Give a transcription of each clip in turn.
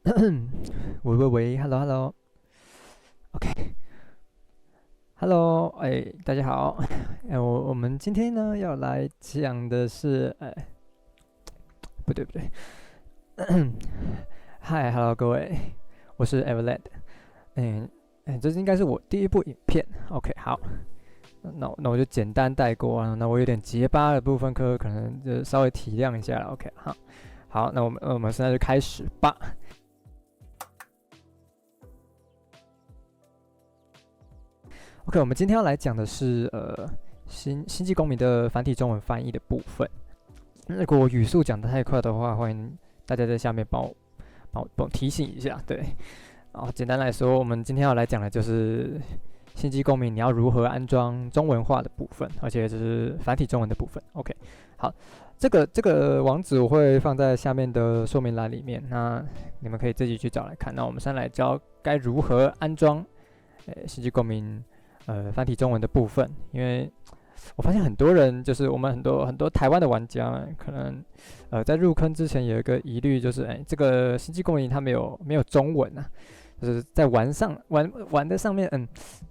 喂，hello，大家好，我们今天呢要来讲的是，不对，嗨，hello，各位，我是 Everland，这应该是我第一部影片，OK，好，那我就简单带过啊，那我有点结巴的部分可能就稍微体谅一下了，OK，好，那我们现在就开始吧。OK，我们今天要来讲的是星际公民的繁体中文翻译的部分。如果我语速讲得太快的话，欢迎大家在下面帮我提醒一下。对，简单来说，我们今天要来讲的就是星际公民你要如何安装中文化的部分，而且这是繁体中文的部分。OK，好，这个网址我会放在下面的说明栏里面，那你们可以自己去找来看。那我们先来教该如何安装星际公民繁体中文的部分，因为我发现很多人就是我们很多台湾的玩家，可能在入坑之前有一个疑虑，就是这个星际公民它没有中文啊，就是在玩的上面，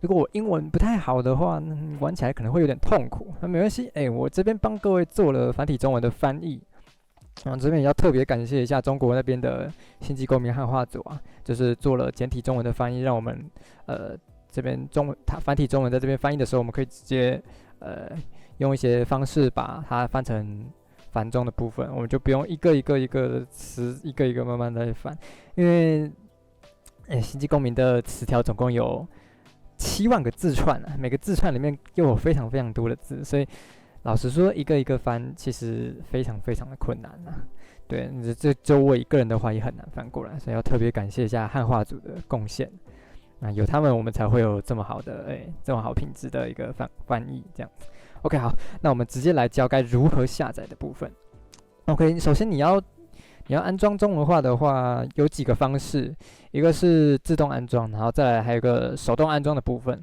如果我英文不太好的话，玩起来可能会有点痛苦。那没关系，我这边帮各位做了繁体中文的翻译。这边也要特别感谢一下中国那边的星际公民汉化组啊，就是做了简体中文的翻译，让我们这边繁体中文在这边翻译的时候，我们可以直接用一些方式把它翻成繁中的部分，我们就不用一个的词一个一个慢慢的翻，因为星际公民的词条总共有7万个字串啊，每个字串里面又有非常非常多的字，所以老实说一个一个翻其实非常非常的困难啊。对，这就我一个人的话也很难翻过来，所以要特别感谢一下汉化组的贡献。有他们，我们才会有这么好的这么好品质的一个翻译这样子。OK， 好，那我们直接来教该如何下载的部分。OK， 首先你要安装中文化的话，有几个方式，一个是自动安装，然后再来还有一个手动安装的部分。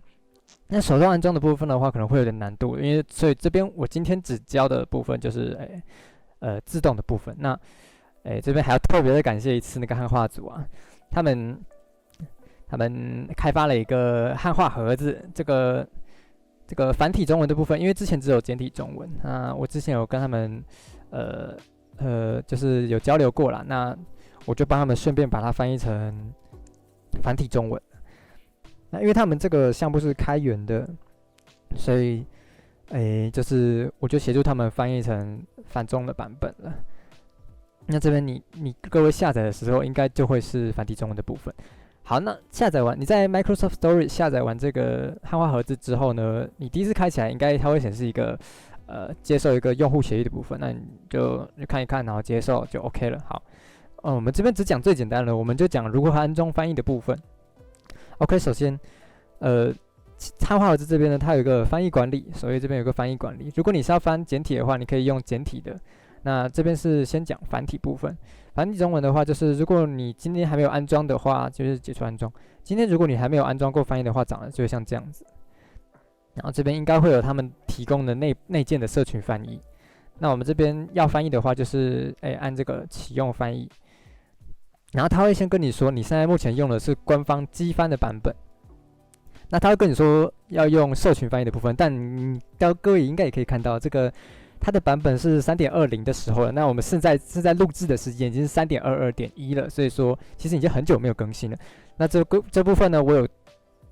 那手动安装的部分的话，可能会有点难度，因为所以这边我今天只教的部分就是自动的部分。那这边还要特别的感谢一次那个汉化组啊，他们开发了一个汉化盒子，这个繁体中文的部分，因为之前只有简体中文，那我之前有跟他们就是有交流过啦，那我就帮他们顺便把它翻译成繁体中文。那因为他们这个项目是开源的，所以就是我就协助他们翻译成繁中的版本了。那这边你各位下载的时候，应该就会是繁体中文的部分。好，那下载完，你在 Microsoft Store 下载完这个汉化盒子之后呢，你第一次开起来，应该它会显示一个接受一个用户协议的部分，那你就看一看，然后接受就 OK 了。好，我们这边只讲最简单的，我们就讲如何安装翻译的部分。OK，首先，汉化盒子这边呢，它有一个翻译管理，所以这边有个翻译管理。如果你是要翻简体的话，你可以用简体的。那这边是先讲繁体部分。繁体中文的话，就是如果你今天还没有安装的话，就是解除安装。今天如果你还没有安装过翻译的话，长得就会像这样子。然后这边应该会有他们提供的内建的社群翻译。那我们这边要翻译的话，就是按这个启用翻译。然后他会先跟你说，你现在目前用的是官方机翻的版本。那他会跟你说要用社群翻译的部分，但各位应该也可以看到这个。它的版本是3.20的时候了，那我们现在录制的时间已经是3.22.1了，所以说其实已经很久没有更新了。那这部分呢，我有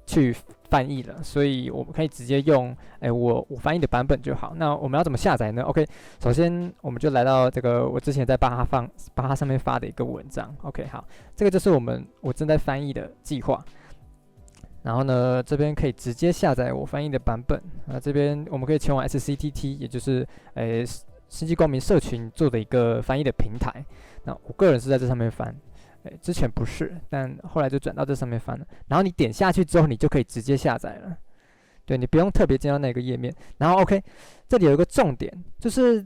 去翻译了，所以我们可以直接用我翻译的版本就好。那我们要怎么下载呢 ？OK， 首先我们就来到这个我之前在巴哈上面发的一个文章。OK， 好，这个就是我正在翻译的计划。然后呢，这边可以直接下载我翻译的版本。这边我们可以前往 SCTT， 也就是星际光明社群做的一个翻译的平台。那我个人是在这上面翻，之前不是，但后来就转到这上面翻了。然后你点下去之后，你就可以直接下载了。对，你不用特别进到那个页面。然后 OK， 这里有一个重点，就是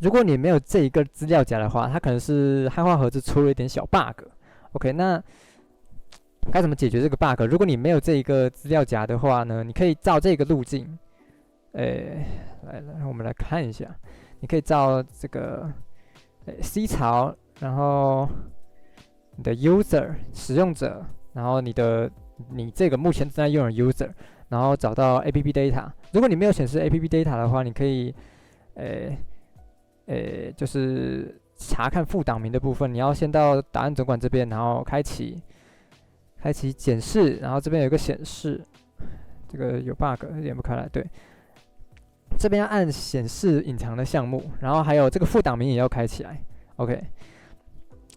如果你没有这一个资料夹的话，它可能是汉化盒子出了一点小 bug。OK， 那该怎么解决这个 bug？ 如果你没有这一个资料夹的话呢，你可以照这个路径，来，我们来看一下，你可以照这个C 槽，然后你的 user 使用者，然后你这个目前正在用的 user， 然后找到 app data。如果你没有显示 app data 的话，你可以就是查看副档名的部分，你要先到档案总管这边，然后开启检视，然后这边有一个显示，这个有 bug 有点不开来，对，这边要按显示隐藏的项目，然后还有这个副档名也要开起来 ，OK，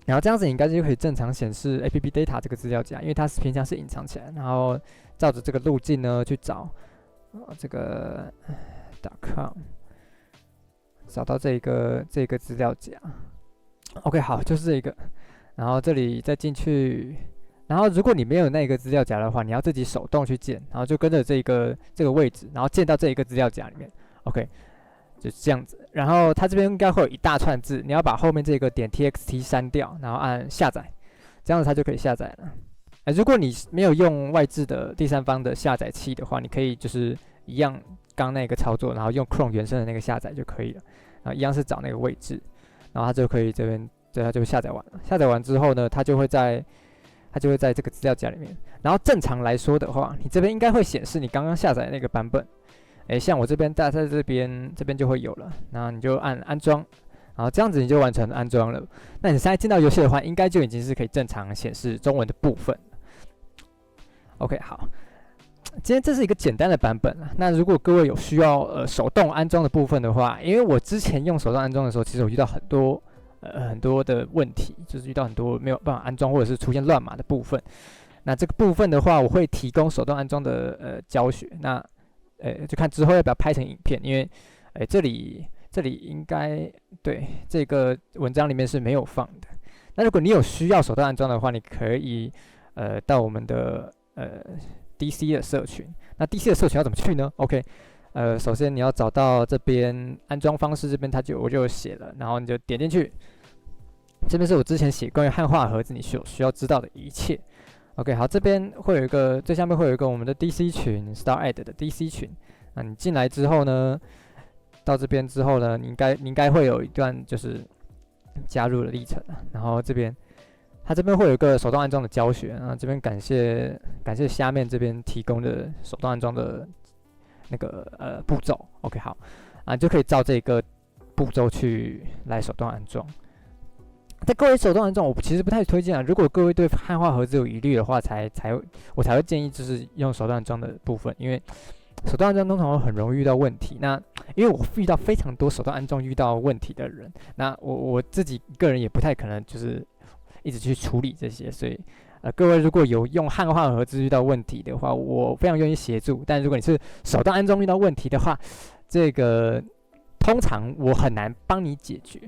然后这样子你应该就可以正常显示 app data 这个资料夹，因为它是平常是隐藏起来，然后照着这个路径呢去找这个 .com。找到这个资料夹 ，OK， 好，就是这个。然后这里再进去，然后如果你没有那个资料夹的话，你要自己手动去建，然后就跟着这个位置，然后建到这一个资料夹里面 ，OK， 就是这样子。然后它这边应该会有一大串字，你要把后面这个点 .txt 删掉，然后按下载，这样子它就可以下载了。如果你没有用外置的第三方的下载器的话，你可以就是一样刚那个操作，然后用 Chrome 原生的那个下载就可以了。然后一样是找那个位置，然后它就可以这边，它就下载完了。下载完之后呢，它就会在这个资料夹里面。然后正常来说的话，你这边应该会显示你刚刚下载的那个版本。像我这边在这边就会有了，然后你就按安装，然后这样子你就完成安装了。那你现在进到游戏的话，应该就已经是可以正常显示中文的部分。OK， 好。今天这是一个简单的版本啊。那如果各位有需要手动安装的部分的话，因为我之前用手动安装的时候，其实我遇到很多的问题，就是遇到很多没有办法安装或者是出现乱码的部分。那这个部分的话，我会提供手动安装的教学。那就看之后要不要拍成影片，因为这里应该对这个文章里面是没有放的。那如果你有需要手动安装的话，你可以到我们的DC 的社群。那 DC 的社群要怎么去呢 ？OK， 首先你要找到这边安装方式，这边我就写了，然后你就点进去。这边是我之前写关于汉化盒子你需要知道的一切。OK， 好，这边会有一个最下面会有一个我们的 DC 群 Star Add 的 DC 群。那你进来之后呢，到这边之后呢，你应该会有一段就是加入的历程啊。然后它这边会有一个手动安装的教学，然后这边感谢下面这边提供的手动安装的那个步骤。OK， 好，就可以照这个步骤去来手动安装。在各位手动安装，我其实不太推荐啊。如果各位对汉化盒子有疑虑的话，我才会建议就是用手动安装的部分，因为手动安装通常会很容易遇到问题。那因为我遇到非常多手动安装遇到问题的人，那我自己个人也不太可能就是一直去处理这些，所以各位如果有用汉化盒子遇到问题的话，我非常愿意协助。但如果你是手动安装遇到问题的话，这个通常我很难帮你解决。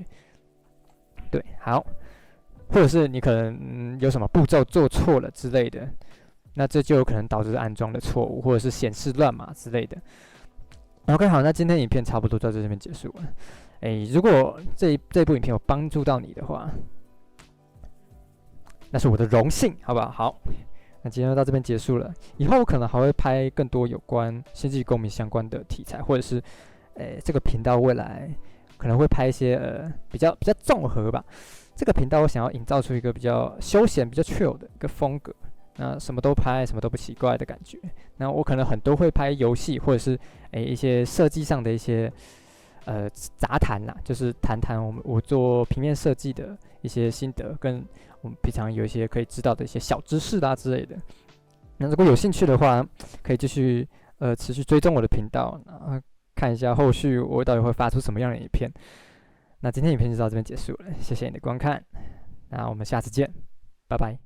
对，好，或者是你可能有什么步骤做错了之类的，那这就有可能导致安装的错误，或者是显示乱码之类的。OK， 好，那今天影片差不多到这边结束了。如果这部影片有帮助到你的话，那是我的荣幸，好不好？好，那今天就到这边结束了。以后我可能还会拍更多有关星际公民相关的题材，或者是这个频道未来可能会拍一些比较综合吧。这个频道我想要营造出一个比较休闲、比较 chill 的一个风格，那什么都拍，什么都不奇怪的感觉。那我可能很多会拍游戏，或者是一些设计上的一些杂谈啦，就是谈我做平面设计的一些心得，跟我们平常有一些可以知道的一些小知识啦之类的。那如果有兴趣的话，可以继续持续追踪我的频道，看一下后续我到底会发出什么样的影片。那今天影片就到这边结束了，谢谢你的观看，那我们下次见，拜拜。